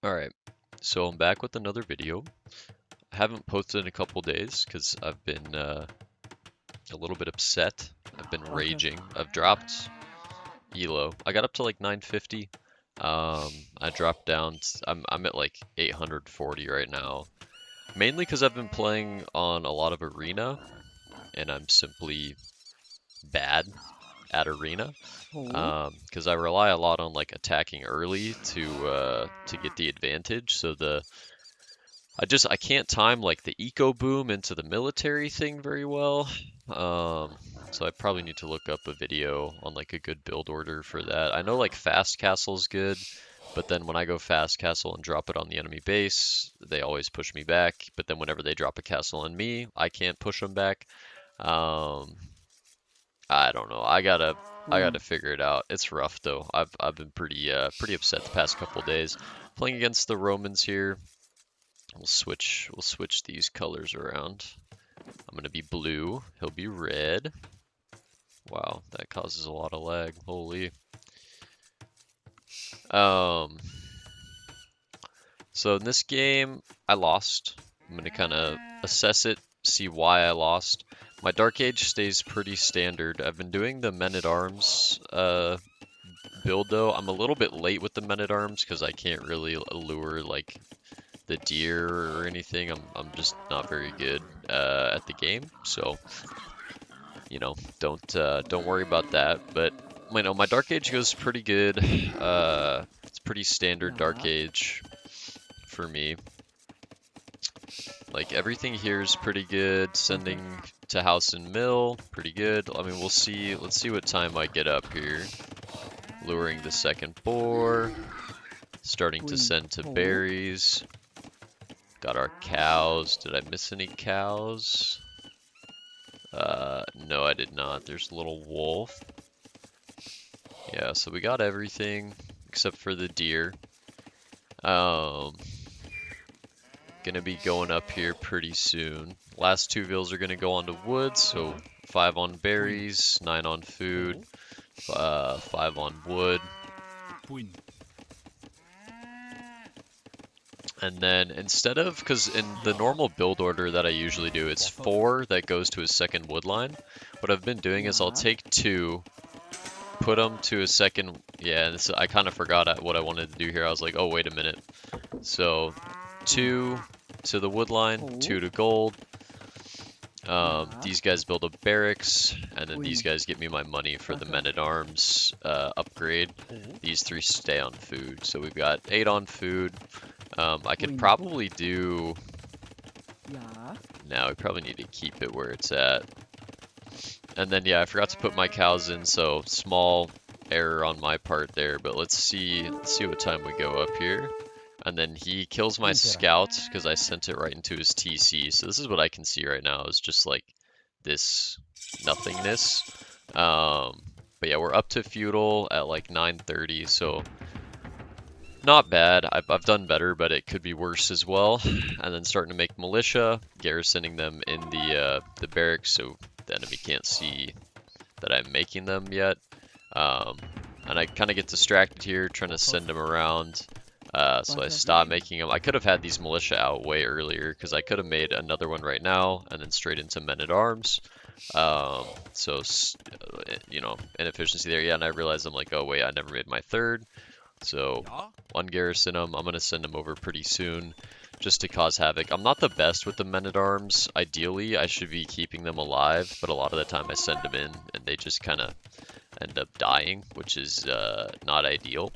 Alright, so I'm back with another video. I haven't posted in a couple days because I've been a little bit upset. I've been raging. I've dropped elo. I got up to like 950. I dropped down. I'm at like 840 right now. Mainly because I've been playing on a lot of arena, and I'm simply bad at arena. Because I rely a lot on like attacking early to get the advantage. So I can't time like the eco boom into the military thing very well. So I probably need to look up a video on like a good build order for that. I know like fast castle is good, but then when I go fast castle and drop it on the enemy base, they always push me back. But then whenever they drop a castle on me, I can't push them back. Um, I don't know. I gotta figure it out. It's rough though. I've been pretty upset the past couple days playing against the Romans here. We'll switch these colors around. I'm gonna be blue, he'll be red. Wow, that causes a lot of lag. Holy. Um so in this game I lost. I'm gonna kinda assess it, see why I lost. My Dark Age stays pretty standard. I've been doing the Men-at-Arms build though. I'm a little bit late with the Men-at-Arms because I can't really lure like the deer or anything. I'm just not very good at the game, so you know, don't worry about that. But you know, my Dark Age goes pretty good. It's pretty standard Dark Age for me. Like everything here is pretty good. Sending to House and Mill, pretty good. I mean, we'll see. Let's see what time I get up here. Luring the second boar. Starting to send to berries. Got our cows. Did I miss any cows? No, I did not. There's a little wolf. Yeah, so we got everything except for the deer. Gonna be going up here pretty soon. Last two vills are gonna go on to wood, so 5 on berries, 9 on food, 5 on wood. And then instead of, because in the normal build order that I usually do, it's 4 that goes to a second wood line. What I've been doing is I'll take 2, put them to a second, yeah, this, I kind of forgot what I wanted to do here. I was like, oh, wait a minute. So 2 to the wood line, 2 to gold. These guys build a barracks, and then these guys get me my money for the Men-at-Arms upgrade. These 3 stay on food. So we've got 8 on food. I could probably do... Now we probably need to keep it where it's at. And then, yeah, I forgot to put my cows in, so small error on my part there. But let's see what time we go up here. And then he kills my scout because I sent it right into his TC. So this is what I can see right now is just like this nothingness. But yeah, we're up to feudal at like 9:30, so not bad. I've done better, but it could be worse as well. And then starting to make militia, garrisoning them in the barracks so the enemy can't see that I'm making them yet. And I kind of get distracted here trying to send them around. So I stopped making them. I could have had these militia out way earlier because I could have made another one right now and then straight into Men-at-Arms. So, you know, inefficiency there. Yeah, and I realized I'm like, oh wait, I never made my third. So ungarrison them. I'm going to send them over pretty soon just to cause havoc. I'm not the best with the Men-at-Arms. Ideally, I should be keeping them alive, but a lot of the time I send them in and they just kind of end up dying, which is not ideal.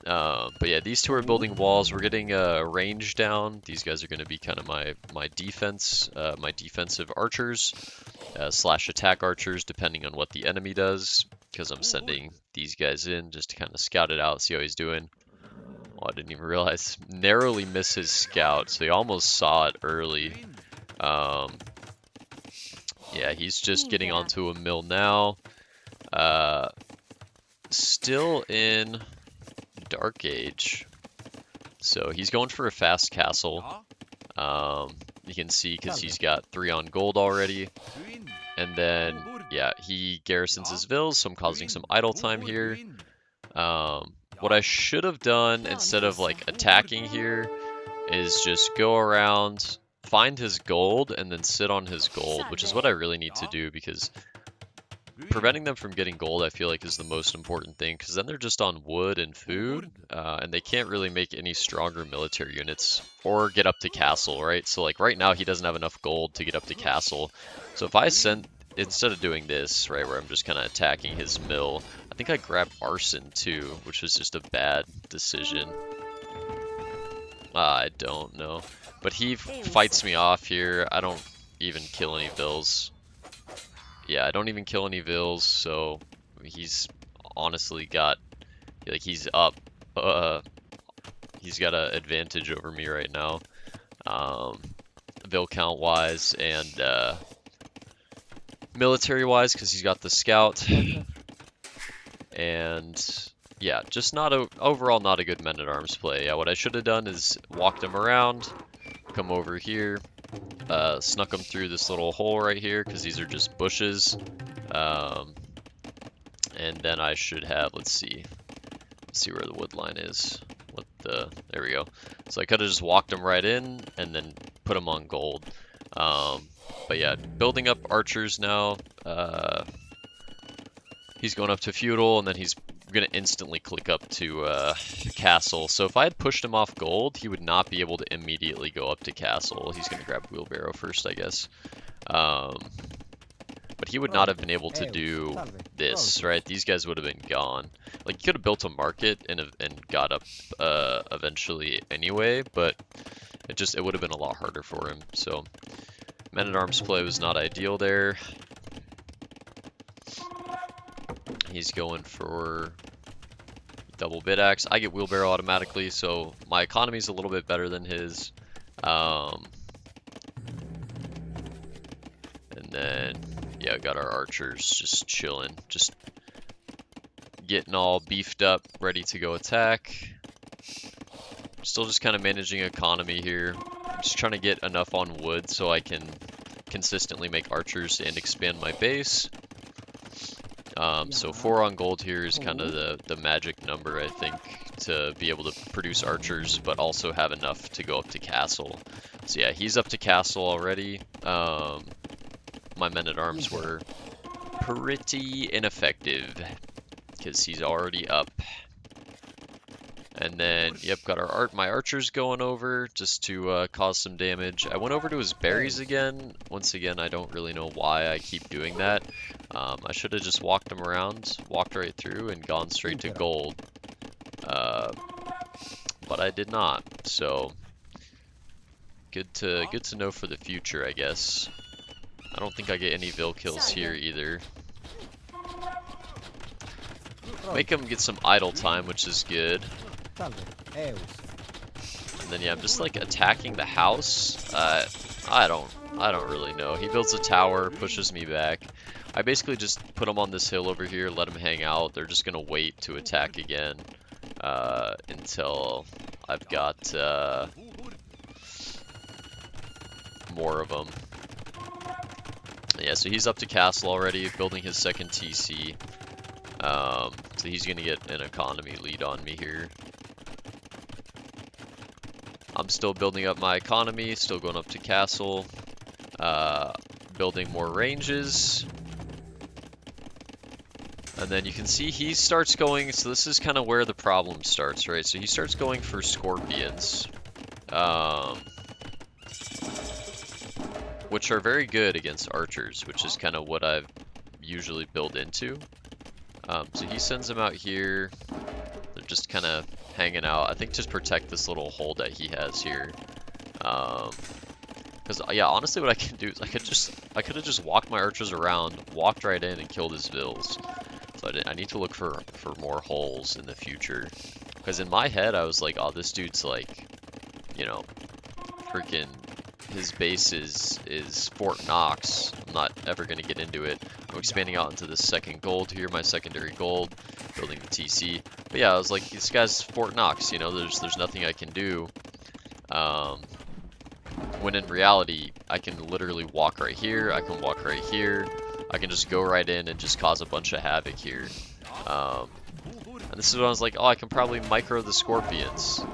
But yeah, these 2 are building walls. We're getting range down. These guys are going to be kind of my defense, my defensive archers slash attack archers, depending on what the enemy does. Because I'm sending these guys in just to kind of scout it out, see how he's doing. Oh, I didn't even realize. Narrowly missed his scout, so he almost saw it early. Yeah, he's just getting onto a mill now. Still in Dark Age. So he's going for a fast castle. You can see because he's got 3 on gold already. And then, yeah, he garrisons his vills, so I'm causing some idle time here. What I should have done instead of like attacking here is just go around, find his gold, and then sit on his gold, which is what I really need to do because preventing them from getting gold I feel like is the most important thing, because then they're just on wood and food, and they can't really make any stronger military units or get up to castle, right? So like right now he doesn't have enough gold to get up to castle. So if I send, instead of doing this, right, where I'm just kind of attacking his mill, I think I grabbed arson too, which was just a bad decision. I don't know. But he fights me off here. I don't even kill any vills. Yeah, I don't even kill any vills, so he's honestly got, like, he's up. He's got an advantage over me right now, vill count wise and military wise, because he's got the scout. And yeah, just not a, overall not a good men-at-arms play. Yeah, what I should have done is walked him around, come over here, snuck him through this little hole right here, because these are just bushes. And then I should have, let's see where the wood line is. There we go. So I could have just walked him right in and then put him on gold. But yeah, building up archers now. He's going up to feudal, and then he's gonna instantly click up to castle. So if I had pushed him off gold, he would not be able to immediately go up to castle. He's gonna grab wheelbarrow first, I guess. But he would not have been able to do this, right? These guys would have been gone. Like, he could have built a market and got up eventually anyway, but it would have been a lot harder for him. So men-at-arms play was not ideal there. He's going for double bit axe. I get wheelbarrow automatically, so my economy is a little bit better than his. And then, yeah, got our archers just chilling, just getting all beefed up, ready to go attack. Still just kind of managing economy here. I'm just trying to get enough on wood so I can consistently make archers and expand my base. So 4 on gold here is kind of the magic number, I think, to be able to produce archers, but also have enough to go up to castle. So yeah, he's up to castle already. My men-at-arms were pretty ineffective because he's already up. And then, yep, got my archers going over just to cause some damage. I went over to his berries again. Once again, I don't really know why I keep doing that. I should have just walked him around, walked right through, and gone straight to gold. But I did not. So good to know for the future, I guess. I don't think I get any vill kills here either. Make him get some idle time, which is good. And then yeah, I'm just like attacking the house. I don't really know. He builds a tower, pushes me back. I basically just put him on this hill over here, let him hang out. They're just gonna wait to attack again until I've got more of them. Yeah, so he's up to castle already, building his second TC. So he's gonna get an economy lead on me here. I'm still building up my economy, still going up to castle, building more ranges. And then you can see he starts going, so this is kind of where the problem starts, right? So he starts going for scorpions, which are very good against archers, which is kind of what I've usually built into. So he sends them out here. They're just kind of hanging out. I think just protect this little hole that he has here. Because yeah, honestly, what I can do is I could have just walked my archers around, walked right in, and killed his vills. So I need to look for more holes in the future. Because in my head, I was like, oh, this dude's like, you know, freaking. His base is Fort Knox. I'm not ever going to get into it. I'm expanding out into the second gold here, my secondary gold, building the TC. But yeah, I was like, this guy's Fort Knox, you know, there's nothing I can do. When in reality, I can literally walk right here, I can walk right here, I can just go right in and just cause a bunch of havoc here. And this is when I was like, oh, I can probably micro the scorpions.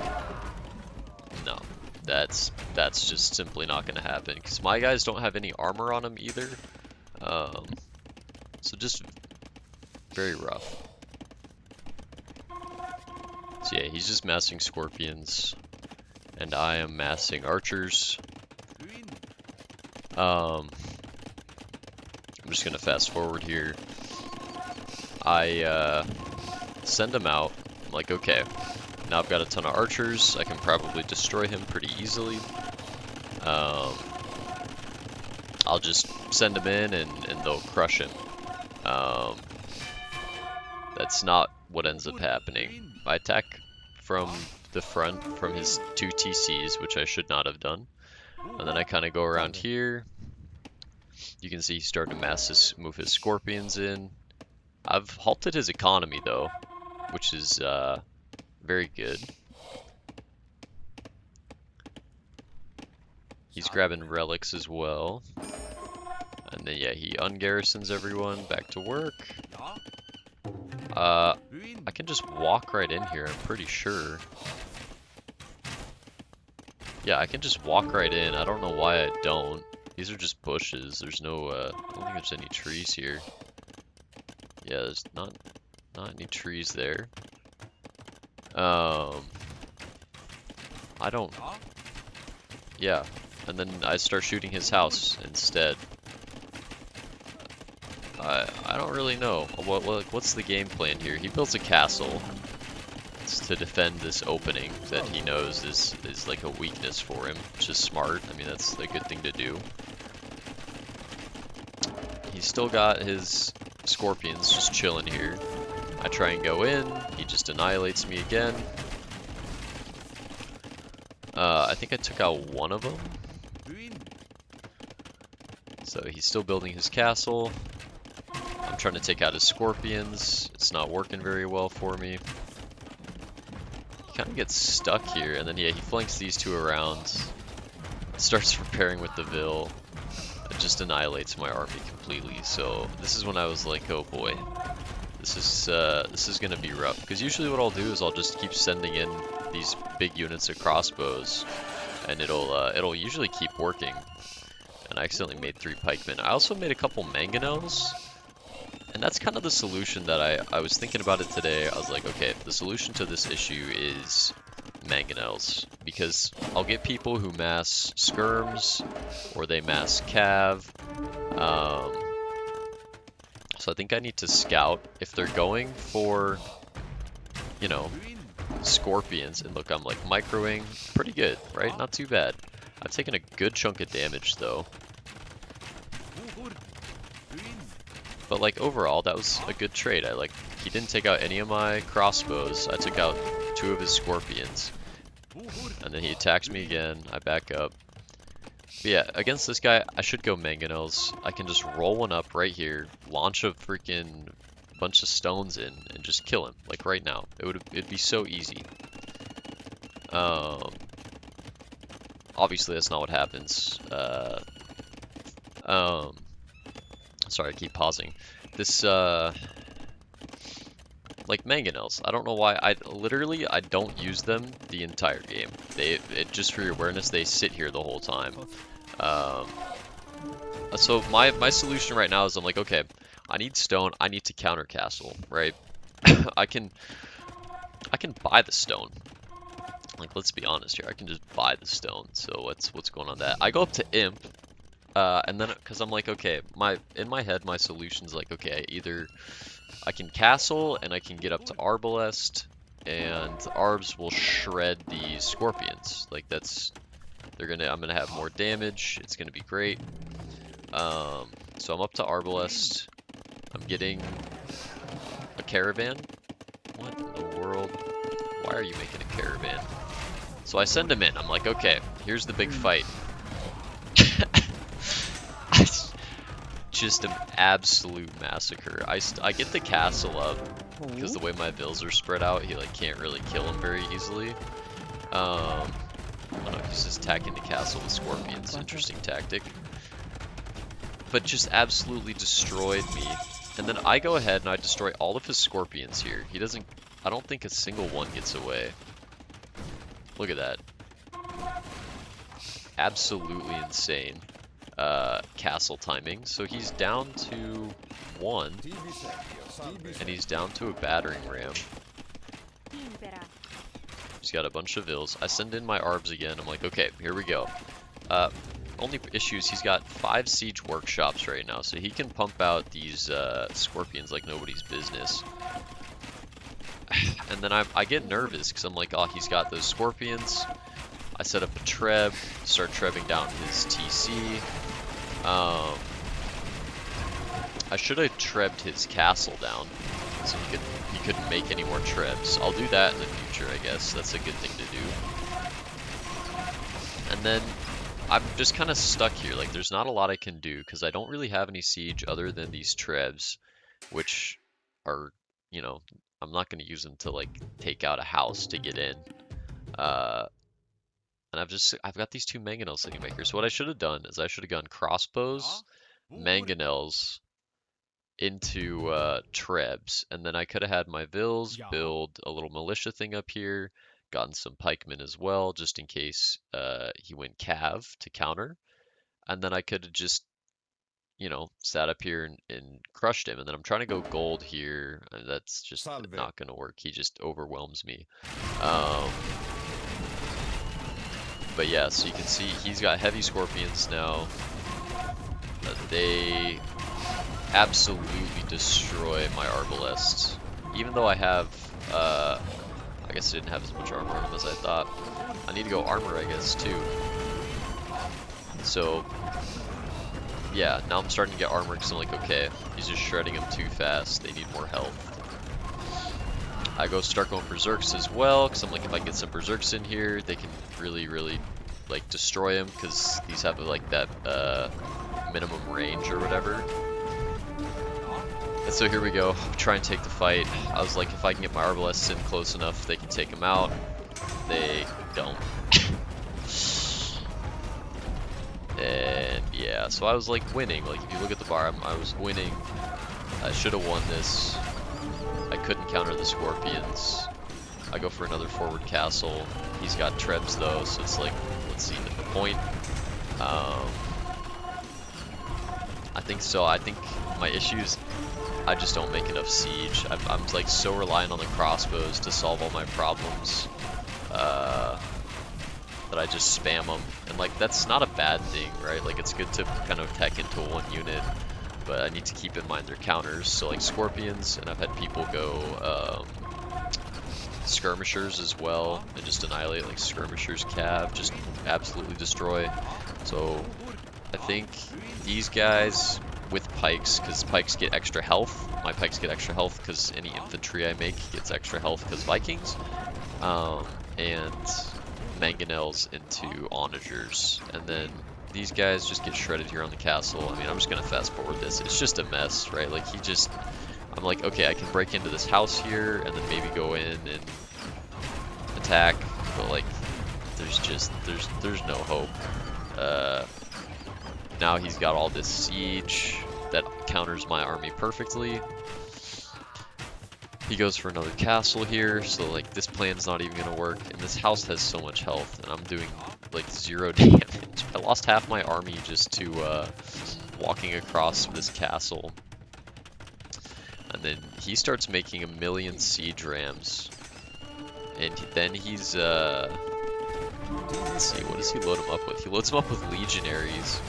No, that's just simply not going to happen because my guys don't have any armor on them either. So just very rough. So yeah, he's just massing scorpions, and I am massing archers. I'm just gonna fast forward here. I send him out. I'm like, okay, now I've got a ton of archers. I can probably destroy him pretty easily. I'll just send him in and they'll crush him. That's not what ends up happening. I attack from the front from his 2 TCs, which I should not have done. And then I kind of go around here. You can see he's starting to move his scorpions in. I've halted his economy though, which is very good. He's grabbing relics as well. And then yeah, he ungarrisons everyone back to work. I can just walk right in here, I'm pretty sure. Yeah, I can just walk right in. I don't know why I don't. These are just bushes. There's no, I don't think there's any trees here. Yeah, there's not any trees there. I don't... Yeah, and then I start shooting his house instead. I don't really know. What's the game plan here? He builds a castle. It's to defend this opening that he knows is like a weakness for him, which is smart. I mean, that's a good thing to do. He's still got his scorpions just chilling here. I try and go in. He just annihilates me again. I think I took out one of them. So he's still building his castle. I'm trying to take out his scorpions. It's not working very well for me. He kind of gets stuck here, and then yeah, he flanks these two around. Starts preparing with the Vil. It just annihilates my army completely. So this is when I was like, oh boy, this is gonna be rough. Because usually what I'll do is I'll just keep sending in these big units of crossbows, and it'll usually keep working. And I accidentally made 3 pikemen. I also made a couple mangonels. And that's kind of the solution that I was thinking about it today. I was like, okay, the solution to this issue is mangonels. Because I'll get people who mass skirms, or they mass cav. So I think I need to scout if they're going for, you know, scorpions. And look, I'm like microing pretty good, right? Not too bad. I've taken a good chunk of damage though. But like overall, that was a good trade. He didn't take out any of my crossbows. I took out 2 of his scorpions. And then he attacks me again. I back up. But yeah, against this guy, I should go Mangonels. I can just roll one up right here, launch a freaking bunch of stones in, and just kill him. Like right now. It'd be so easy. Obviously, that's not what happens. Sorry, I keep pausing. This, like Mangonels, I don't know why, I don't use them the entire game. Just for your awareness, they sit here the whole time. So my solution right now is I'm like, okay, I need stone, I need to counter castle, right? I can buy the stone. Like, let's be honest here, I can just buy the stone. So what's going on that? I go up to Imp. And then, because I'm like, okay, in my head, my solution's like, okay, either I can castle and I can get up to Arbalest, and Arbs will shred the scorpions. Like I'm gonna have more damage. It's gonna be great. So I'm up to Arbalest. I'm getting a caravan. What in the world? Why are you making a caravan? So I send him in. I'm like, okay, here's the big fight. Just an absolute massacre. I get the castle up because the way my Vils are spread out, he like can't really kill him very easily. I don't know, he's just attacking the castle with scorpions. Interesting tactic. But just absolutely destroyed me. And then I go ahead and I destroy all of his scorpions here. He doesn't I don't think a single one gets away. Look at that. Absolutely insane castle timing. So he's down to 1, and he's down to a battering ram. He's got a bunch of vills. I send in my arbs again. I'm like, okay, here we go. Only issue is he's got 5 siege workshops right now, so he can pump out these scorpions like nobody's business. And then I get nervous because I'm like, oh, he's got those scorpions. I set up a treb, start trebbing down his TC. I should have trebbed his castle down so he couldn't make any more trebs. I'll do that in the future, I guess. That's a good thing to do. And then I'm just kind of stuck here. Like, there's not a lot I can do because I don't really have any siege other than these trebs, which are, you know, I'm not going to use them to like take out a house to get in. And I've got these 2 Mangonels sitting back here. So what I should have done is I should have gone crossbows, Mangonels into trebs, and then I could have had my vills build a little militia thing up here, gotten some pikemen as well, just in case he went cav to counter, and then I could have just, you know, sat up here and crushed him. And then I'm trying to go gold here, and that's just not going to work. He just overwhelms me. But yeah, so you can see he's got heavy scorpions now. They absolutely destroy my arbalests. Even though I have, I guess I didn't have as much armor on him as I thought. I need to go armor, I guess, too. So, yeah, now I'm starting to get armor because I'm like, okay, he's just shredding them too fast. They need more health. I start going berserks as well because I'm like, if I can get some berserks in here, they can really, really like destroy him because these have like that minimum range or whatever. And so here we go, try and take the fight. I was like, if I can get my arbalests in close enough, they can take him out. They don't. And yeah, so I was like winning. Like if you look at the bar, I was winning. I should have won this. I couldn't counter the scorpions. I go for another forward castle. He's got trebs though, so it's like, let's see the point. I think so. I think my issues, I just don't make enough siege. I'm like so reliant on the crossbows to solve all my problems that I just spam them. And like that's not a bad thing, right? Like it's good to kind of tech into one unit. But I need to keep in mind their counters. So like scorpions, and I've had people go skirmishers as well, and just annihilate like skirmishers, cav, just absolutely destroy. So I think these guys with pikes, because pikes get extra health. My pikes get extra health because any infantry I make gets extra health because Vikings. And Mangonels into onagers, and then these guys just get shredded here on the castle. I mean, I'm just gonna fast forward this. It's just a mess, right? Like I'm like, okay, I can break into this house here and then maybe go in and attack, but like, there's no hope. Now he's got all this siege that counters my army perfectly. He goes for another castle here, so like this plan's not even gonna work. And this house has so much health, and I'm doing like 0 damage. I lost half my army just to walking across this castle. And then he starts making 1 million siege rams. And then he's, let's see, what does he load him up with? He loads him up with legionaries,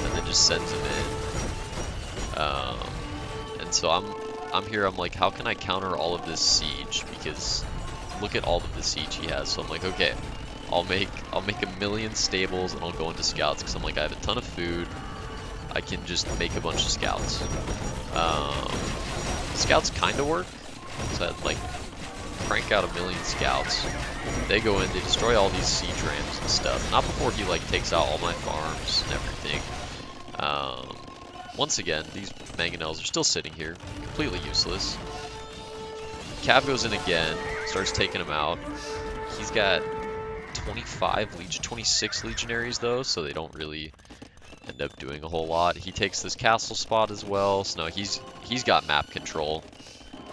and then just sends him in. And so I'm here, I'm like, how can I counter all of this siege? Because look at all of the siege he has. So I'm like, okay, I'll make 1 million stables and I'll go into scouts because I'm like, I have a ton of food. I can just make a bunch of scouts. Scouts kind of work. So I'd like crank out 1 million scouts. They go in, they destroy all these siege rams and stuff. Not before he like takes out all my farms and everything. Once again, these Mangonels are still sitting here, completely useless. Cav goes in again, starts taking them out. He's got 26 legionaries though, so they don't really end up doing a whole lot. He takes this castle spot as well, so now he's got map control.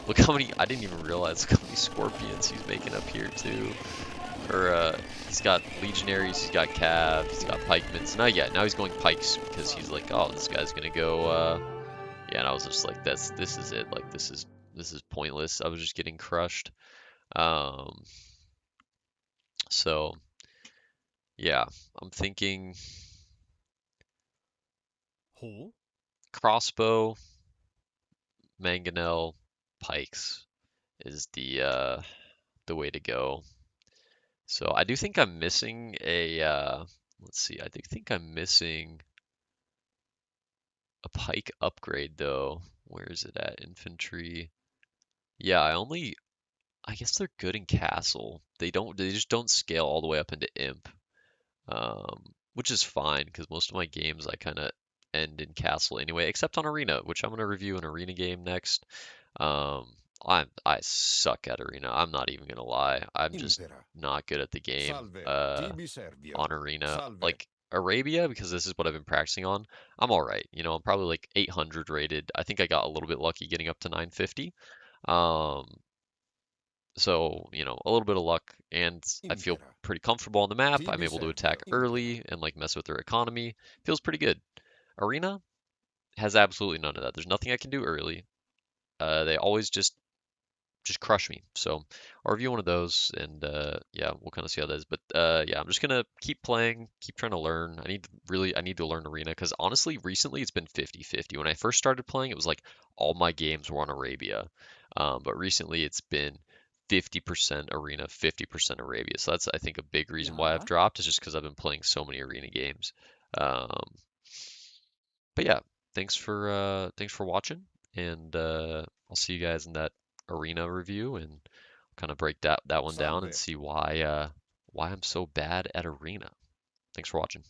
Look how many, I didn't even realize how many scorpions he's making up here too. Or, he's got legionaries, he's got cav, he's got pikemen. So now, yeah, now he's going pikes because he's like, oh, this guy's gonna go, yeah, and I was just like, this is it. Like, this is pointless. I was just getting crushed. Um, so, yeah, I'm thinking Hole? crossbow, mangonel, pikes is the way to go. So I do think I'm missing a let's see, I do think I'm missing a pike upgrade though. Where is it at? Infantry. Yeah, I guess they're good in castle. They just don't scale all the way up into imp. Which is fine because most of my games I kind of end in castle anyway, except on arena, which I'm gonna review an arena game next. Um, I suck at arena. I'm not even gonna lie. I'm just Impera. not good at the game. Salve. Tibi servio. On arena, Salve. like Arabia, because this is what I've been practicing on. I'm all right. You know, I'm probably like 800 rated. I think I got a little bit lucky getting up to 950. Um, so, you know, a little bit of luck, and I feel Impera. pretty comfortable on the map. I'm Tibi able to servio. attack Impera. early and like mess with their economy. Feels pretty good. Arena has absolutely none of that. There's nothing I can do early. They always just crush me. So I'll review one of those, and yeah, we'll kind of see how that is. But yeah, I'm just gonna keep playing, keep trying to learn. I need to learn Arena because honestly, recently it's been 50-50. When I first started playing, it was like all my games were on Arabia, but recently it's been 50% Arena, 50% Arabia. So that's I think a big reason why I've Ja. dropped is just because I've been playing so many Arena games. Um, but yeah, thanks for watching, and I'll see you guys in that arena review and kind of break that one down and Salve. see why I'm so bad at arena. Thanks for watching.